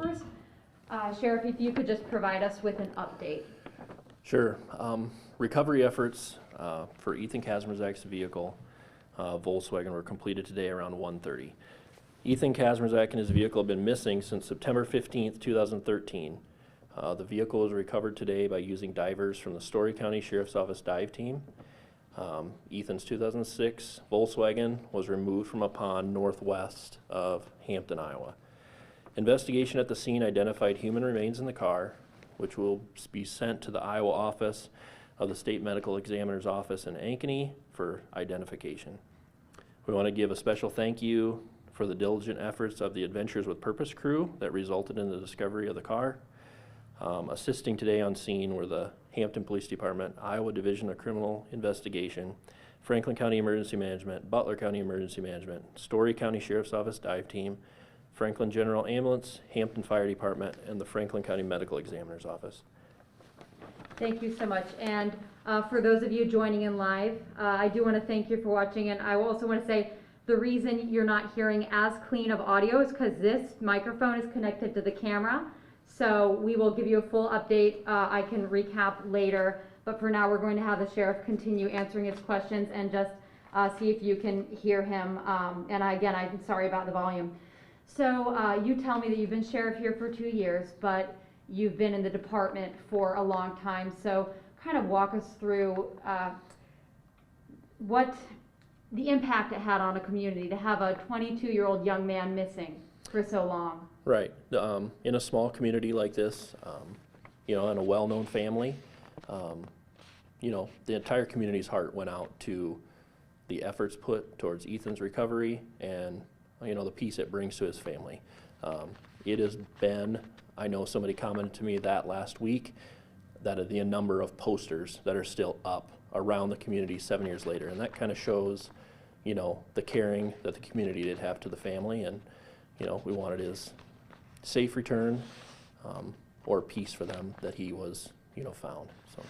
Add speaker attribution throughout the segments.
Speaker 1: first, Sheriff, if you could just provide us with an update.
Speaker 2: Sure. Recovery efforts for Ethan Kazmerzak's vehicle, Volkswagen, were completed today around 1:30. Ethan Kazmerzak and his vehicle have been missing since September 15th, 2013. The vehicle was recovered today by using divers from the Story County Sheriff's Office dive team. Ethan's 2006 Volkswagen was removed from a pond northwest of Hampton, Iowa. Investigation at the scene identified human remains in the car, which will be sent to the Iowa office of the State Medical Examiner's Office in Ankeny for identification. We want to give a special thank you for the diligent efforts of the Adventures with Purpose crew that resulted in the discovery of the car. Assisting today on scene were the Hampton Police Department, Iowa Division of Criminal Investigation, Franklin County Emergency Management, Butler County Emergency Management, Story County Sheriff's Office Dive Team, Franklin General Ambulance, Hampton Fire Department, and the Franklin County Medical Examiner's Office.
Speaker 1: Thank you so much. And for those of you joining in live, I do want to thank you for watching, and I also want to say the reason you're not hearing as clean of audio is because this microphone is connected to the camera. So we will give you a full update. I can recap later, but for now we're going to have the sheriff continue answering his questions and just see if you can hear him. And again, I'm sorry about the volume. So you tell me that you've been sheriff here for 2 years, but you've been in the department for a long time. So kind of walk us through what the impact it had on a community to have a 22-year-old young man missing for so long.
Speaker 2: Right. In a small community like this, in a well-known family, the entire community's heart went out to the efforts put towards Ethan's recovery and, the peace it brings to his family. It has been, I know somebody commented to me that last week, that the number of posters that are still up around the community 7 years later, and that kind of shows, the caring that the community did have to the family, and, we wanted his safe return or peace for them that he was, found. So,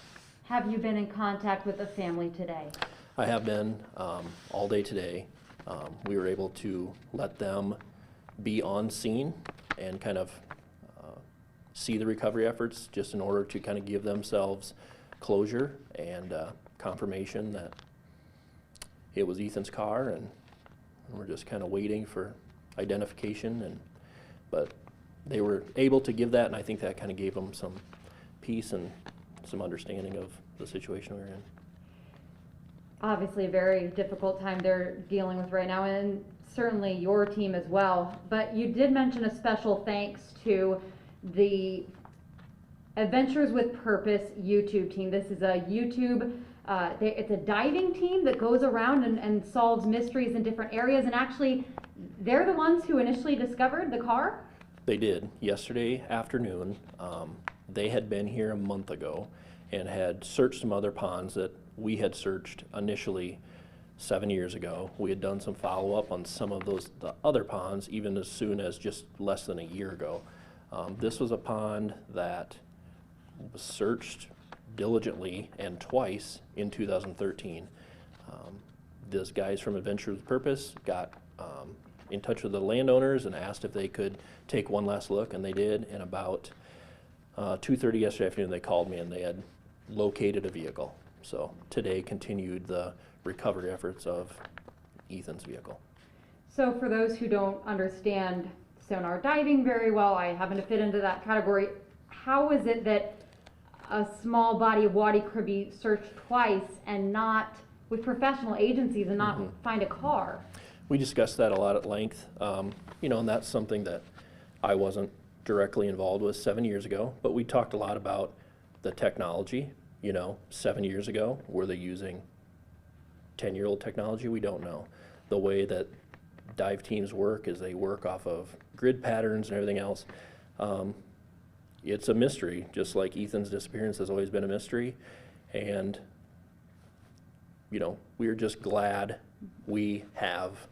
Speaker 1: have you been in contact with the family today?
Speaker 2: I have been all day today. We were able to let them be on scene and kind of see the recovery efforts just in order to kind of give themselves closure and confirmation that it was Ethan's car, and we're just kind of waiting for identification. But they were able to give that, and I think that kind of gave them some peace and some understanding of the situation we were in.
Speaker 1: Obviously a very difficult time they're dealing with right now, and certainly your team as well. But you did mention a special thanks to the Adventures with Purpose YouTube team. This is a YouTube, it's a diving team that goes around and solves mysteries in different areas, and actually they're the ones who initially discovered the car?
Speaker 2: They did. Yesterday afternoon, they had been here a month ago and had searched some other ponds that we had searched initially 7 years ago. We had done some follow-up on some of the other ponds even as soon as just less than a year ago. This was a pond that was searched diligently and twice in 2013. These guys from Adventure with Purpose got in touch with the landowners and asked if they could take one last look, and they did. And about 2:30 yesterday afternoon, they called me and they had located a vehicle. So today continued the recovery efforts of Ethan's vehicle.
Speaker 1: So for those who don't understand sonar diving very well, I happen to fit into that category. How is it that a small body of water could be searched twice and not with professional agencies and not find a car?
Speaker 2: We discussed that a lot at length, and that's something that I wasn't directly involved with 7 years ago, but we talked a lot about the technology. 7 years ago, were they using 10-year-old technology? We don't know. The way that dive teams work is they work off of grid patterns and everything else. It's a mystery, just like Ethan's disappearance has always been a mystery. And, we're just glad we have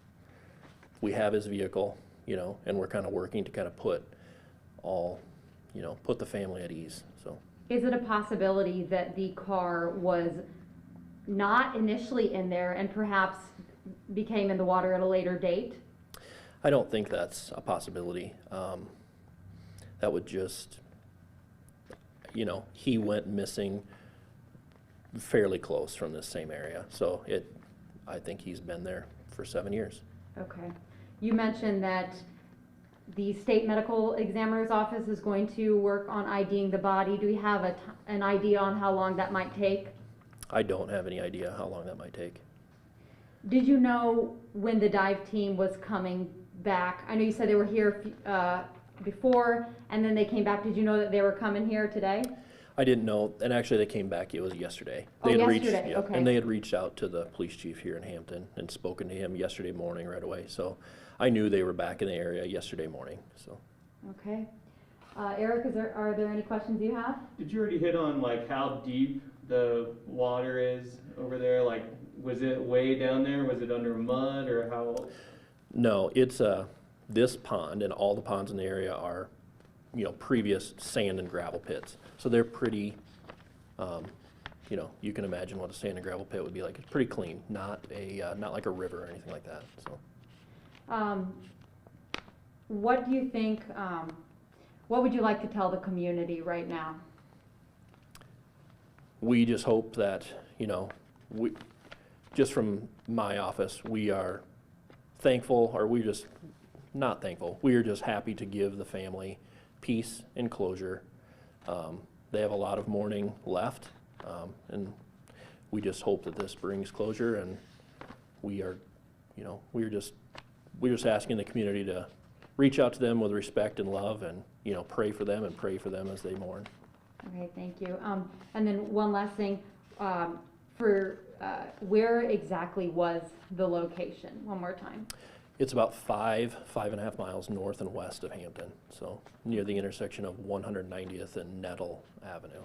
Speaker 2: his vehicle, and we're kind of working to kind of put the family at ease. So,
Speaker 1: is it a possibility that the car was not initially in there and perhaps became in the water at a later date?
Speaker 2: I don't think that's a possibility. that would just, he went missing fairly close from this same area. So I think he's been there for 7 years.
Speaker 1: Okay. You mentioned that the state medical examiner's office is going to work on IDing the body. Do we have an idea on how long that might take?
Speaker 2: I don't have any idea how long that might take.
Speaker 1: Did you know when the dive team was coming back? I know you said they were here before, and then they came back. Did you know that they were coming here today?
Speaker 2: I didn't know, and actually they came back, it was yesterday.
Speaker 1: Oh,
Speaker 2: They had
Speaker 1: yesterday,
Speaker 2: reached,
Speaker 1: okay.
Speaker 2: And they had reached out to the police chief here in Hampton and spoken to him yesterday morning right away. So I knew they were back in the area yesterday morning, so.
Speaker 1: Okay. Eric, are there any questions you have?
Speaker 3: Did you already hit on like how deep the water is over there? Like, was it way down there? Was it under mud or how?
Speaker 2: No, it's, this pond and all the ponds in the area are, previous sand and gravel pits. So they're pretty, you can imagine what a sand and gravel pit would be like. It's pretty clean, not like a river or anything like that, so.
Speaker 1: What do you think, what would you like to tell the community right now?
Speaker 2: We just hope that, just from my office, we are thankful, or we're just not thankful. We are just happy to give the family peace and closure. They have a lot of mourning left, and we just hope that this brings closure, and we're just asking the community to reach out to them with respect and love, and, pray for them as they mourn.
Speaker 1: Okay, thank you. And then one last thing, where exactly was the location? One more time.
Speaker 2: It's about 5.5 miles north and west of Hampton, so near the intersection of 190th and Nettle Avenue.